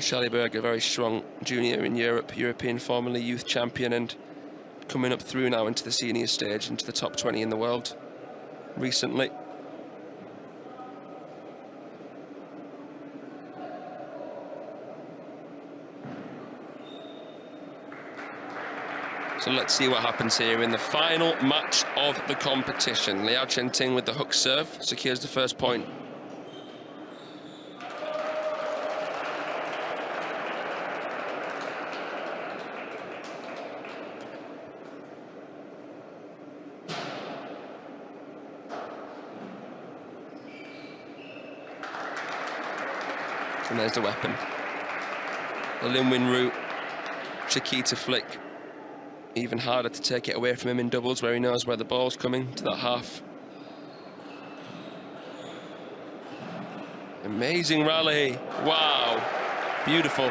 LIAO, a very strong junior in Europe, European formerly youth champion, and coming up through now into the senior stage, into the top 20 in the world recently. So let's see what happens here in the final match of the competition. Liao Cheng-Ting with the hook serve secures the first point. And there's the weapon. The Lin-Wen-Ru Chiquita flick. Even harder to take it away from him in doubles, where he knows where the ball's coming to that half. Amazing rally. Wow. Beautiful.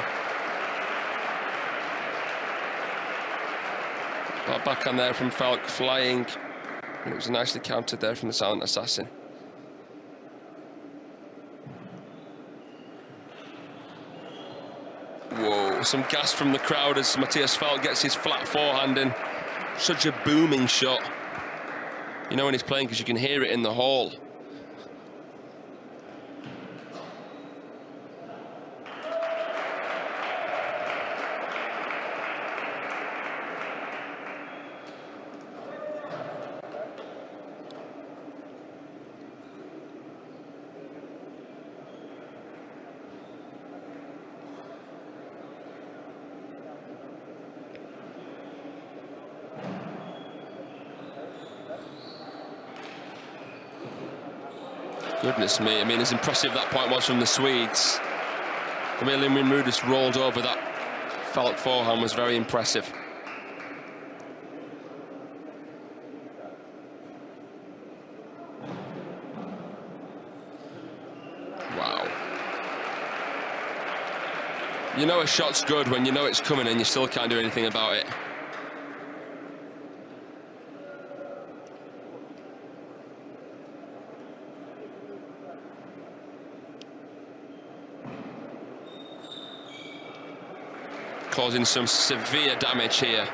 That backhand there from Falck flying. And it was nicely countered there from the silent assassin. Whoa, some gas from the crowd as Mattias Falck gets his flat forehand in. Such a booming shot. You know when he's playing because you can hear it in the hall. Goodness me, I mean, as impressive that point was from the Swedes. The way Lin-Wen-Ru just rolled over that Falck forehand was very impressive. Wow. You know a shot's good when you know it's coming and you still can't do anything about it. Causing some severe damage here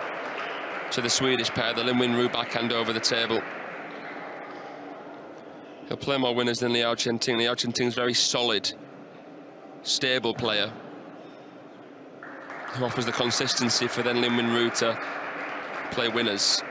to the Swedish pair, the Lin-Wen-Ru backhand over the table. He'll play more winners than Liao Cheng-Ting. Liao Cheng-Ting's very solid, stable player who offers the consistency for then Lin-Wen-Ru to play winners.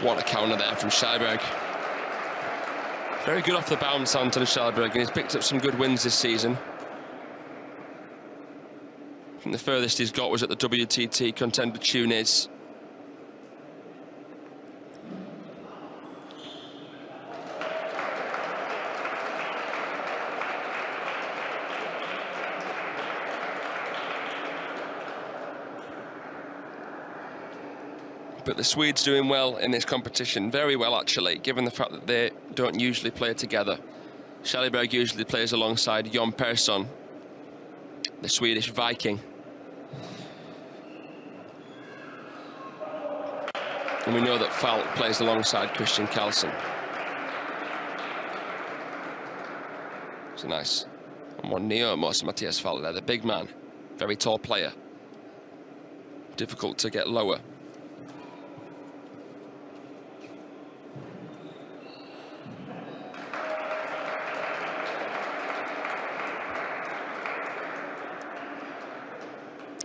What a counter there from LIAO. Very good off the bounce, Anton LIAO, and he's picked up some good wins this season. I think the furthest he's got was at the WTT Contender Tunis. But the Swedes doing well in this competition, very well actually, given the fact that they don't usually play together. LIAO usually plays alongside Jon Persson, the Swedish Viking. And we know that Falck plays alongside Christian Karlsson. It's a nice one near most Mattias Falck there, the big man, very tall player. Difficult to get lower.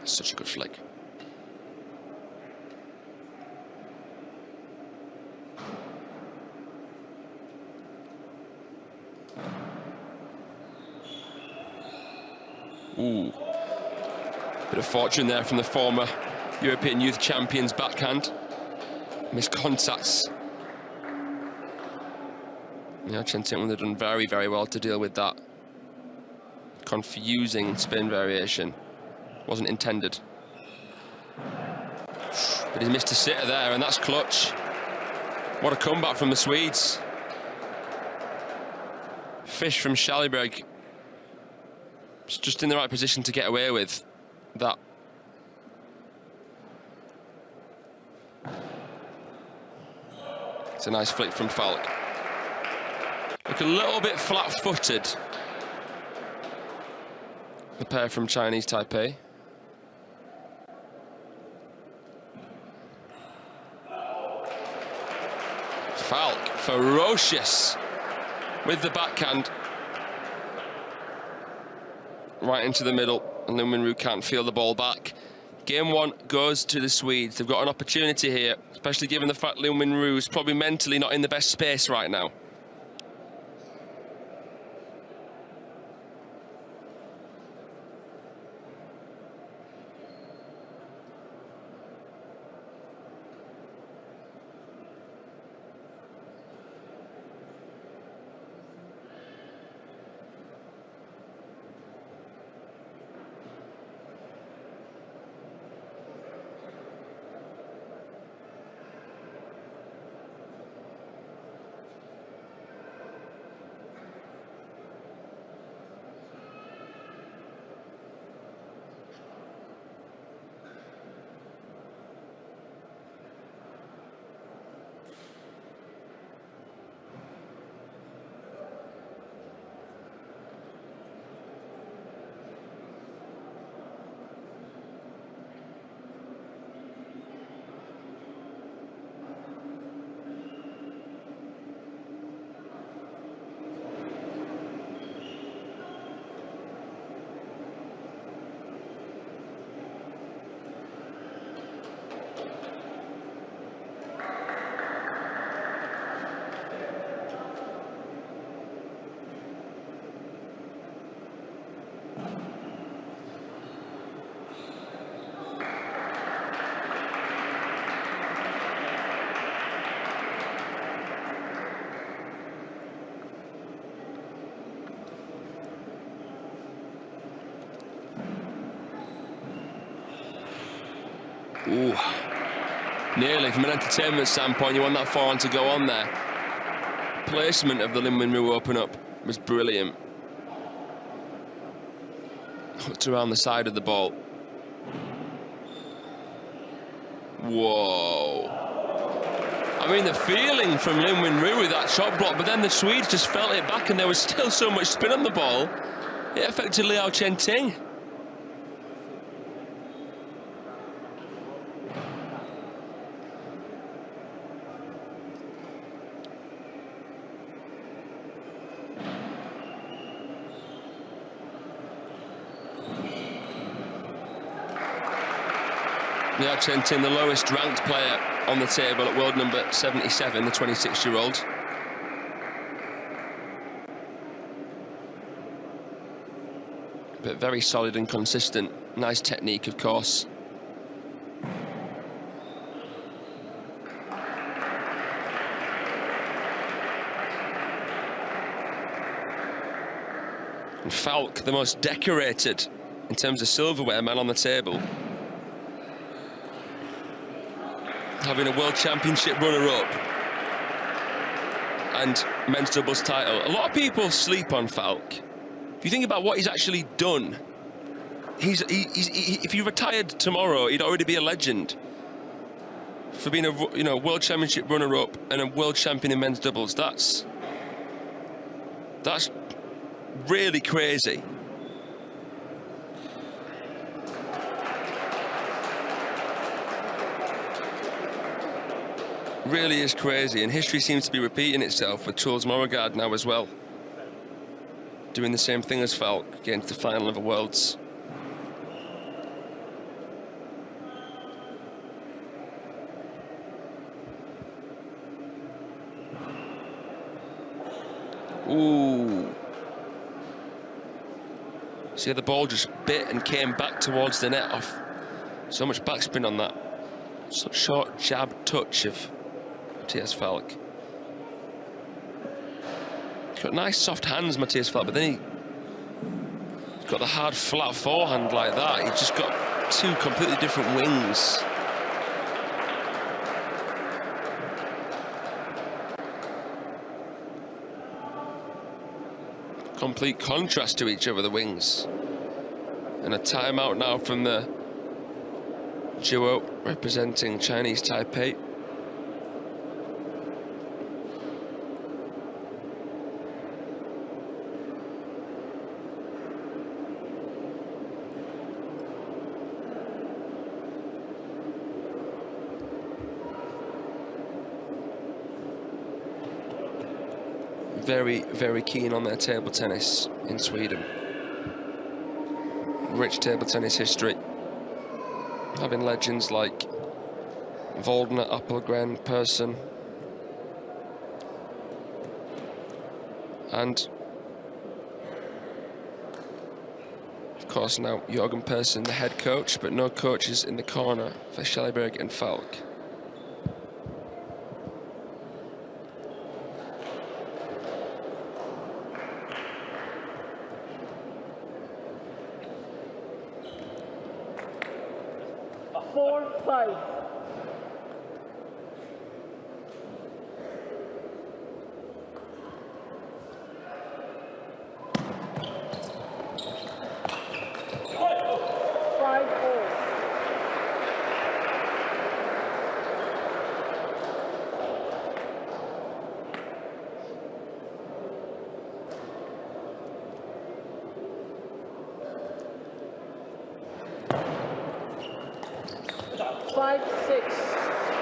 Such a good flick. Ooh. Bit of fortune there from the former European Youth Champions backhand. Missed contacts. Yeah, Cheng-Ting would have done very, very well to deal with that confusing spin variation. Wasn't intended. But he's missed a sitter there, and that's clutch. What a comeback from the Swedes. Fish from KALLBERG. It's just in the right position to get away with that. It's a nice flick from FALCK. Look a little bit flat-footed, the pair from Chinese Taipei. FALCK, ferocious with the backhand. Right into the middle, and LIN can't feel the ball back. Game 1 goes to the Swedes. They've got an opportunity here, especially given the fact LIN is probably mentally not in the best space right now. Ooh, nearly from an entertainment standpoint. You want that forehand to go on there. Placement of the LIN open up was brilliant. Hooked around the side of the ball. Whoa. I mean, the feeling from LIN with that shot block, but then the Swedes just felt it back, and there was still so much spin on the ball. It affected LIAO Cheng-Ting. LIAO Cheng-Ting, the lowest ranked player on the table at world number 77, the 26-year-old. But very solid and consistent. Nice technique, of course. And FALCK, the most decorated in terms of silverware man on the table, having a World Championship runner-up and men's doubles title. A lot of people sleep on FALCK. If you think about what he's actually done, if he retired tomorrow, he'd already be a legend for being a World Championship runner-up and a world champion in men's doubles. That's really crazy. Really is crazy, and history seems to be repeating itself with Truls Morregard now as well, doing the same thing as FALCK, getting to the final of the Worlds. Ooh. See, the ball just bit and came back towards the net off So much backspin on that short jab touch of Mattias FALCK. He's got nice soft hands, Mattias FALCK, but then he's got the hard flat forehand like that. He's just got two completely different wings. Complete contrast to each other, the wings. And a timeout now from the duo representing Chinese Taipei. Very, very keen on their table tennis in Sweden. Rich table tennis history. Having legends like Waldner, Appelgren, Persson. And of course now Jürgen Persson, the head coach, but no coaches in the corner for Kjellberg and FALCK.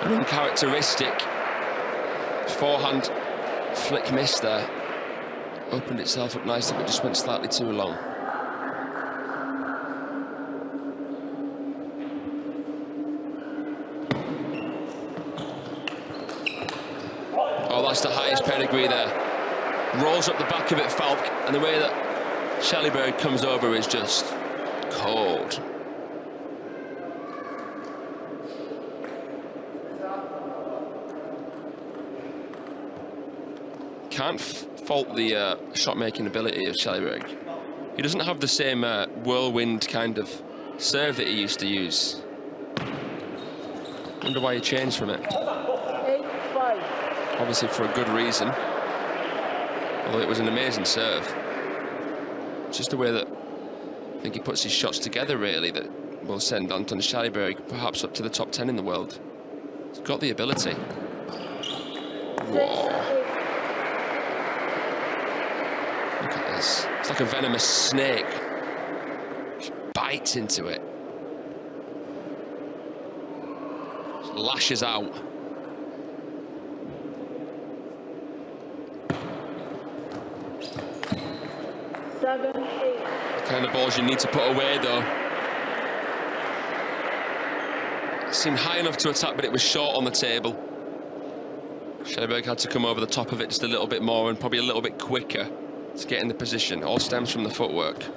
An uncharacteristic forehand flick miss there. Opened itself up nicely, but just went slightly too long. Oh, that's the highest pedigree there. Rolls up the back of it, FALCK, and the way that Kjellberg comes over is just cold. Can't fault the shot-making ability of Kjellberg. He doesn't have the same whirlwind kind of serve that he used to use. Wonder why he changed from it. 8-5. Obviously for a good reason. Although it was an amazing serve. It's just the way that I think he puts his shots together, really, that will send Anton Kjellberg perhaps up to the top 10 in the world. He's got the ability. Whoa. Look at this. It's like a venomous snake. Just bites into it. Just lashes out. The kind of balls you need to put away, though. It seemed high enough to attack, but it was short on the table. Kjellberg had to come over the top of it just a little bit more and probably a little bit quicker to get in the position. All stems from the footwork. 8-8.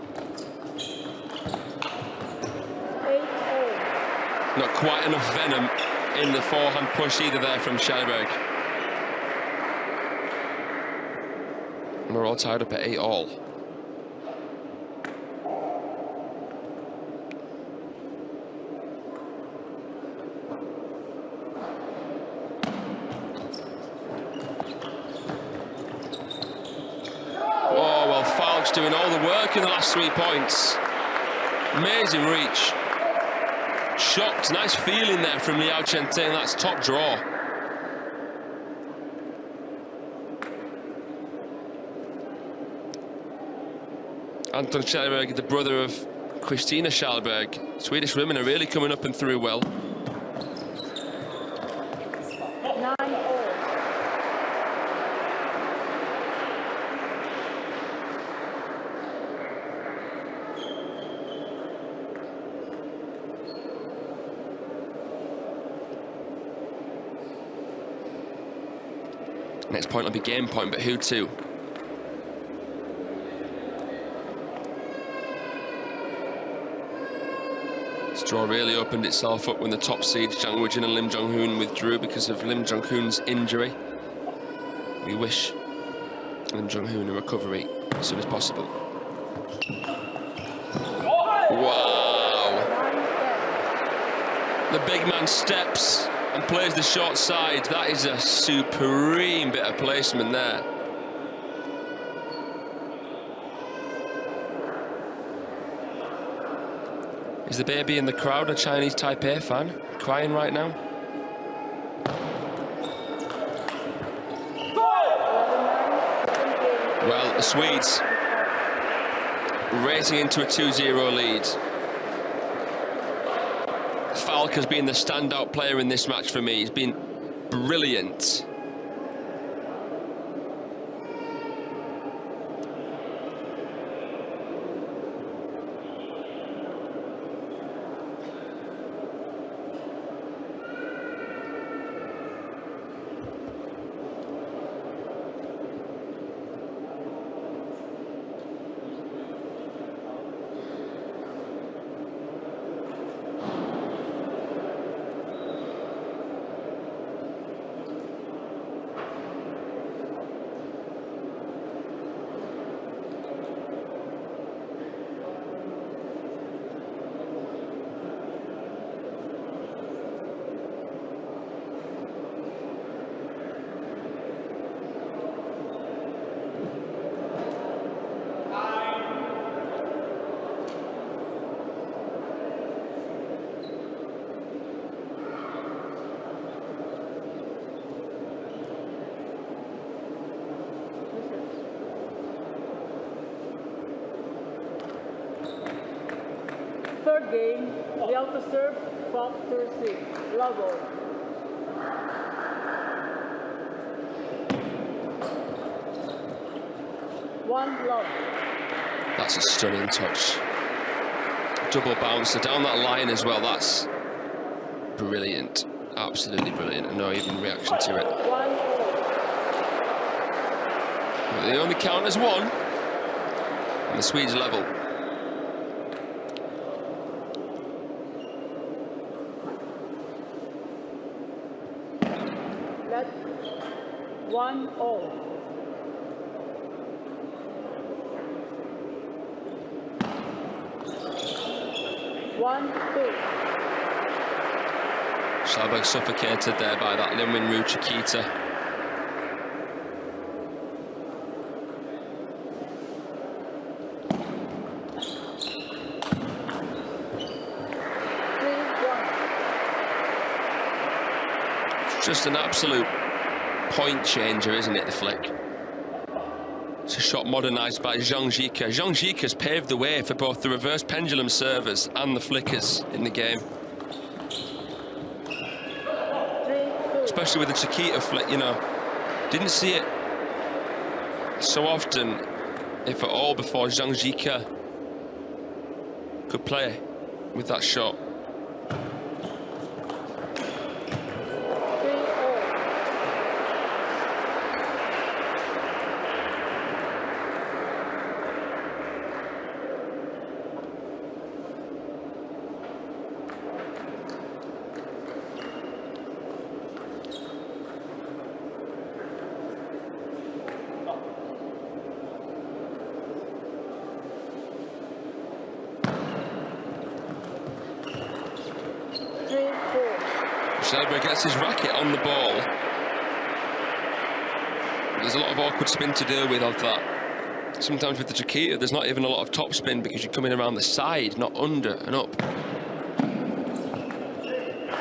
Not quite enough venom in the forehand push either there from Kjellberg. And we're all tied up at 8-all. Doing all the work in the last 3 points. Amazing reach. Shocked, nice feeling there from Liao Cheng-Ting. That's top draw. Anton Kjellberg, the brother of Kristina Kjellberg. Swedish women are really coming up and through well. 9-all. Next point will be game point, but who to? It's Draw really opened itself up when the top seeds Zhang Weijun and Lim Jong-hoon withdrew because of Lim Jong-hoon's injury. We wish Lim Jong-hoon a recovery as soon as possible. Wow! The big man steps and plays the short side. That is a supreme bit of placement there. Is the baby in the crowd a Chinese Taipei fan? Crying right now? Well, the Swedes racing into a 2-0 lead. Falck has been the standout player in this match for me. He's been brilliant. Third game, Liao to serve, Falck to receive. Level. One love. That's a stunning touch. Double bouncer down that line as well. That's brilliant. Absolutely brilliant. And no even reaction to it. Well, they only count as one. And the Swedes level. Let 1-0. KALLBERG suffocated there by that Lin Chiquita. It's just an absolute point changer, isn't it, the flick? It's a shot modernised by Zhang Jike. Zhang Jike has paved the way for both the reverse pendulum servers and the flickers in the game. Especially with the Chiquita flick, you know. Didn't see it so often, if at all, before Zhang Jike could play with that shot. KALLBERG gets his racket on the ball. There's a lot of awkward spin to deal with of that. Sometimes with the Chiquita, there's not even a lot of top spin because you're coming around the side, not under and up.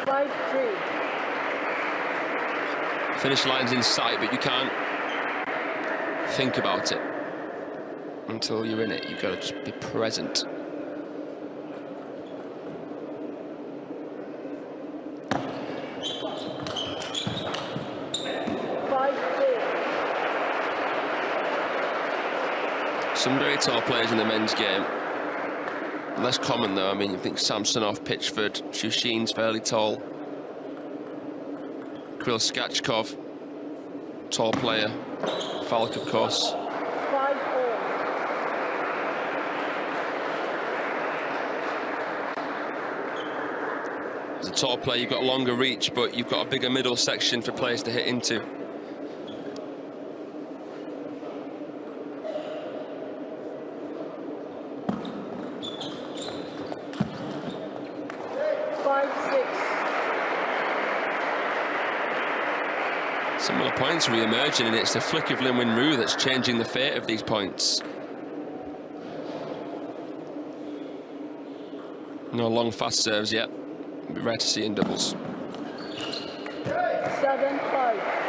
5-3. Finish line's in sight, but you can't think about it until you're in it. You've got to just be present. Some very tall players in the men's game. Less common though. I mean, you think Samsonov, Pitchford, Shushin's fairly tall. Kirill Skachkov, tall player. Falck, of course. 5-4. As a tall player, you've got longer reach, but you've got a bigger middle section for players to hit into. Similar points re-emerging, and it's the flick of Lin Ru that's changing the fate of these points. No long fast serves yet. Be rare to see in doubles. 7-5.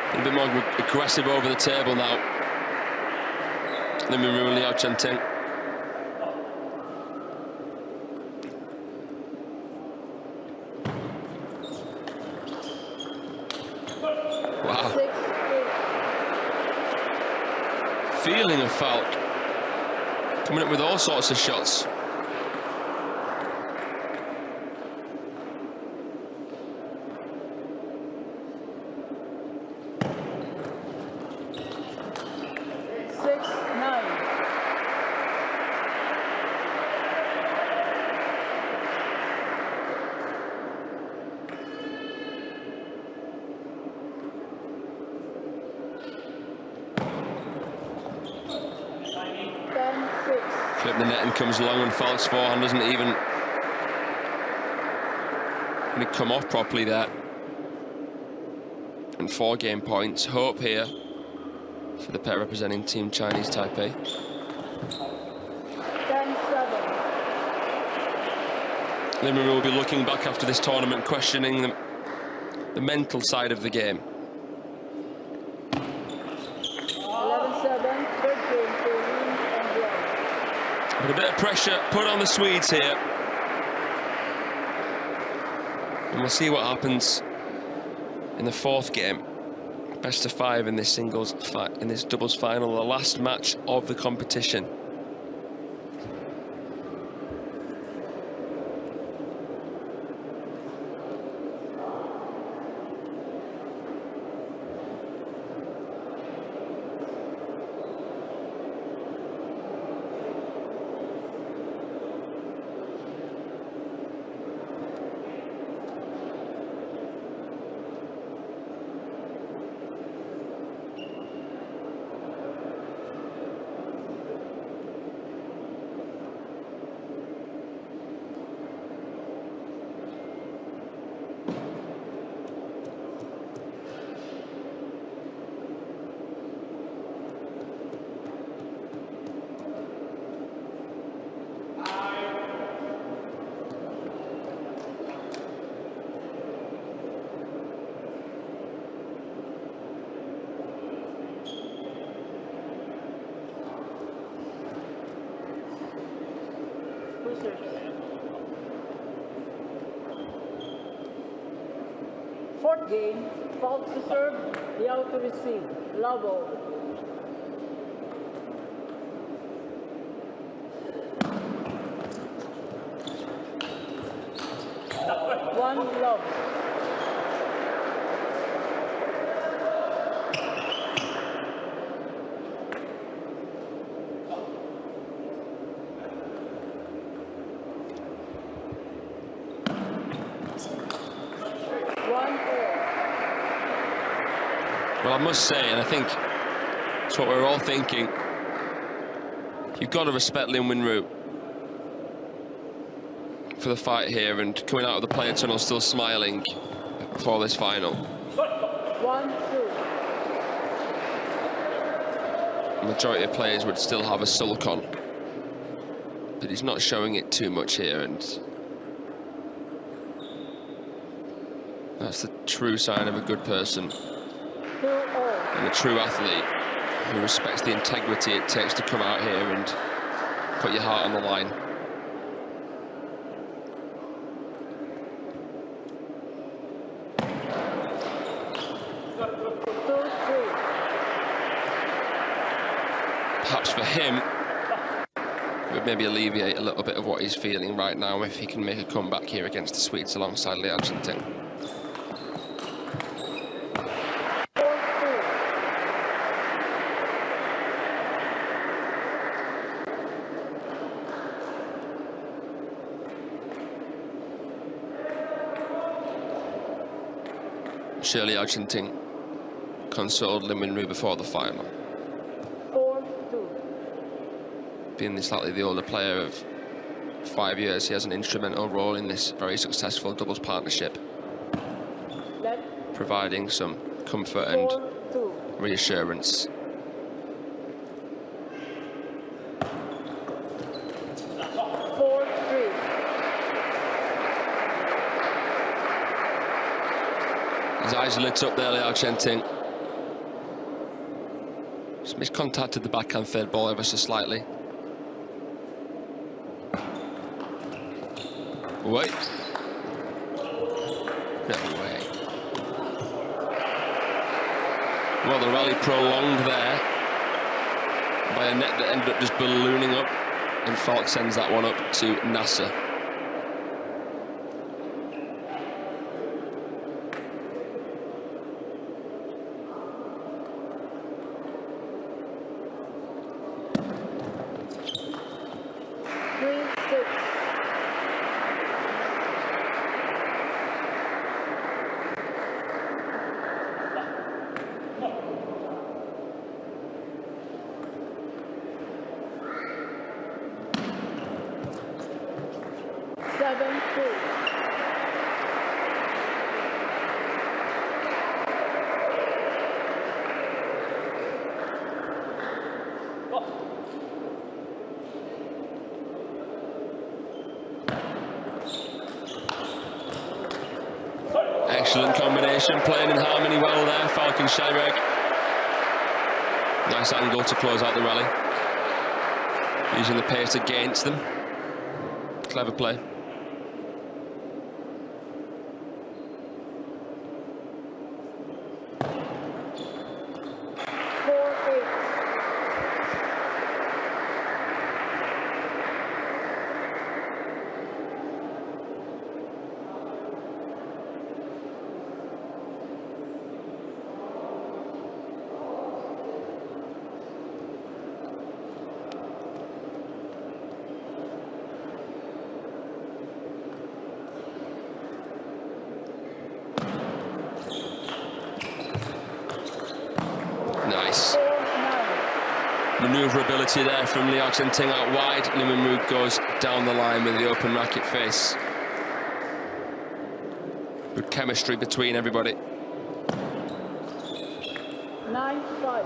A bit more aggressive over the table now. Lin昀儒LIAO Cheng-Ting. Wow. Feeling of Falck. Coming up with all sorts of shots. Flip the net and comes long, and Falck's forehand doesn't even really come off properly there. And 4 game points. Hope here for the pair representing Team Chinese Taipei. 10-7. Lin昀Ru will be looking back after this tournament, questioning the mental side of the game. 11-7. Third game for Lin and Liao. But a bit of pressure put on the Swedes here. And we'll see what happens in the 4th game. Best of 5 in this doubles final, the last match of the competition. Fourth game, Falck to serve, Liao to receive. Love ball. One love. Well, I must say, and I think it's what we're all thinking, you've got to respect Lin Ru for the fight here, and coming out of the player tunnel still smiling before this final. 1-2. The majority of players would still have a sulk on, but he's not showing it too much here, and that's the true sign of a good person. And a true athlete who respects the integrity it takes to come out here and put your heart on the line. 2-3. Perhaps for him, it would maybe alleviate a little bit of what he's feeling right now if he can make a comeback here against the Swedes alongside LIAO Cheng-Ting. 4-2. Surely LIAO Cheng-Ting consoled Lin-Wen-Ru before the final. 4-2. Being slightly the older player of 5 years, he has an instrumental role in this very successful doubles partnership, Left. providing some comfort and 4-2. reassurance. His eyes are lit up there, LIAO Cheng-Ting. Just miscontacted the backhand third ball ever so slightly. Wait. No way. Well, the rally prolonged there by a net that ended up just ballooning up, and Falk sends that one up to Nasser. Excellent combination, playing in harmony well there, Falk and Scheiberg. Nice angle to close out the rally. Using the pace against them. Clever play. Nice. Manoeuvrability there from LIAO Cheng-Ting out wide. Lin-Wen-Ru goes down the line with the open racket face. Good chemistry between everybody. 9-5.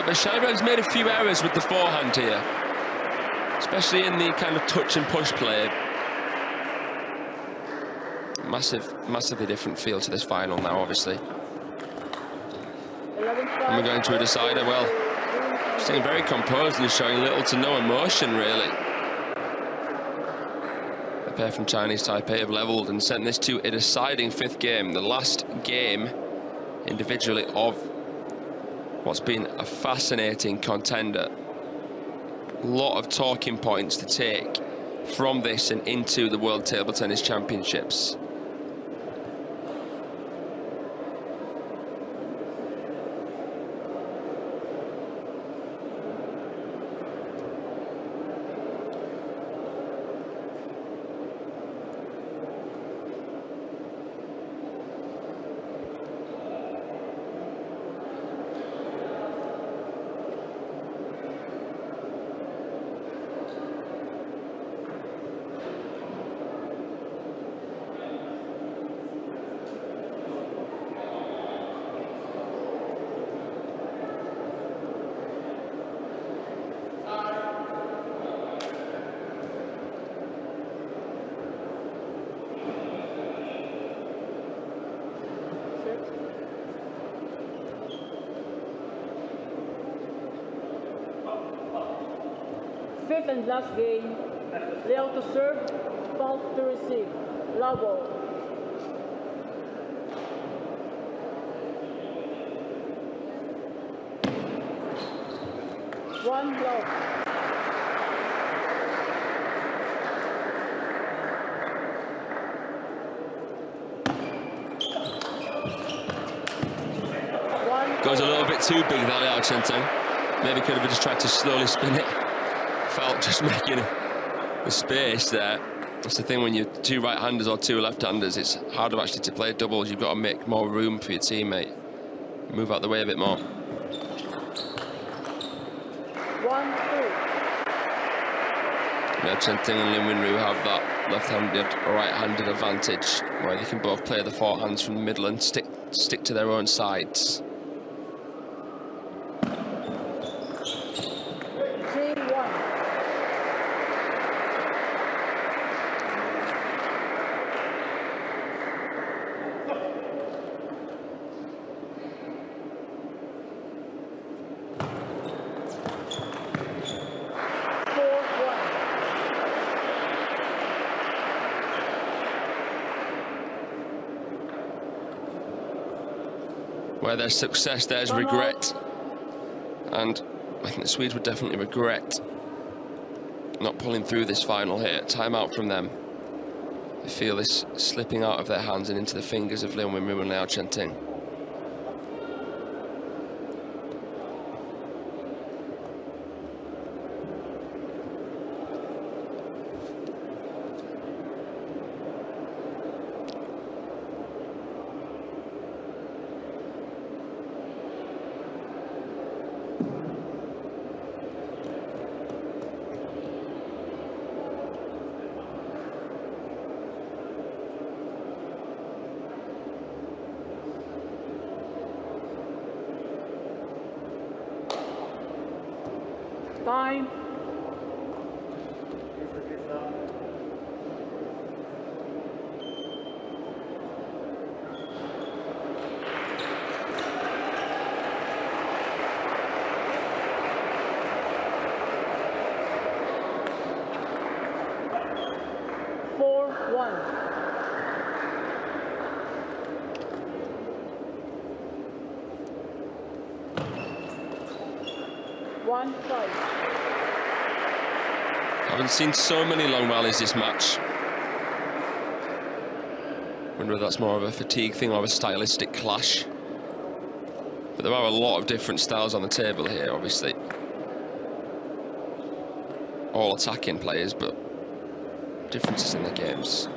But Scheiberg's made a few errors with the forehand here, especially in the kind of touch and push play. Massively different feel to this final now, obviously. And we're going to a decider. Well, staying very composed and showing little to no emotion, really. The pair from Chinese Taipei have levelled and sent this to a deciding fifth game, the last game individually of what's been a fascinating contender. A lot of talking points to take from this and into the World Table Tennis Championships. Fifth and last game. LIAO to serve, FALCK to receive. Love ball. One love. Goes a little bit too big, that LIAO Cheng-Ting. Maybe could have just tried to slowly spin it. FALCK just making the space there. That's the thing when you're two right-handers or two left-handers, it's harder actually to play doubles. You've got to make more room for your teammate. Move out the way a bit more. 1-2. Now Cheng-Ting and Lin have that left-handed or right-handed advantage where they can both play the forehands from the middle and stick to their own sides. 3-1. Where there's success, there's regret. And I think the Swedes would definitely regret not pulling through this final here. Timeout from them. They feel this slipping out of their hands and into the fingers of Lin Wen Ru and LIAO Cheng-Ting. Time. Haven't seen so many long rallies this match. Wonder if that's more of a fatigue thing or a stylistic clash. But there are a lot of different styles on the table here, obviously. All attacking players, but differences in their games.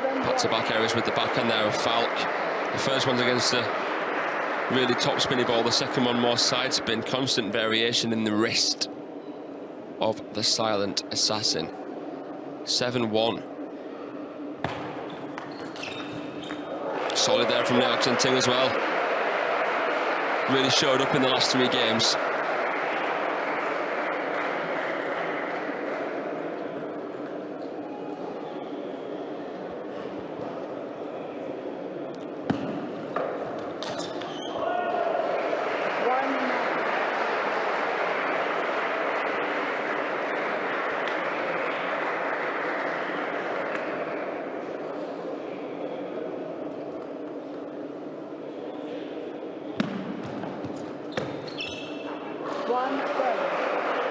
Back-to-back errors with the backhand there of FALCK. The first one's against a really top spinny ball, the second one more side spin, constant variation in the wrist of the silent assassin. 7-1. Solid there from LIAO Cheng-Ting as well. Really showed up in the last 3 games.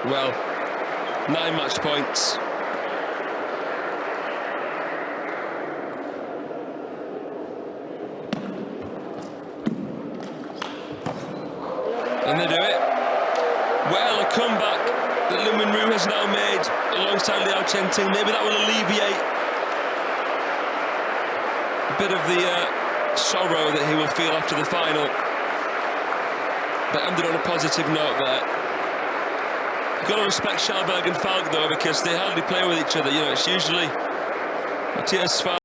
Well, 9 match points. And they do it. Well, a comeback that Lin Wen Ru has now made alongside LIAO Cheng-Ting. Maybe that will alleviate a bit of the sorrow that he will feel after the final. But ended on a positive note there. You've got to respect KALLBERG and FALCK though, because they hardly play with each other. You know, it's usually Mattias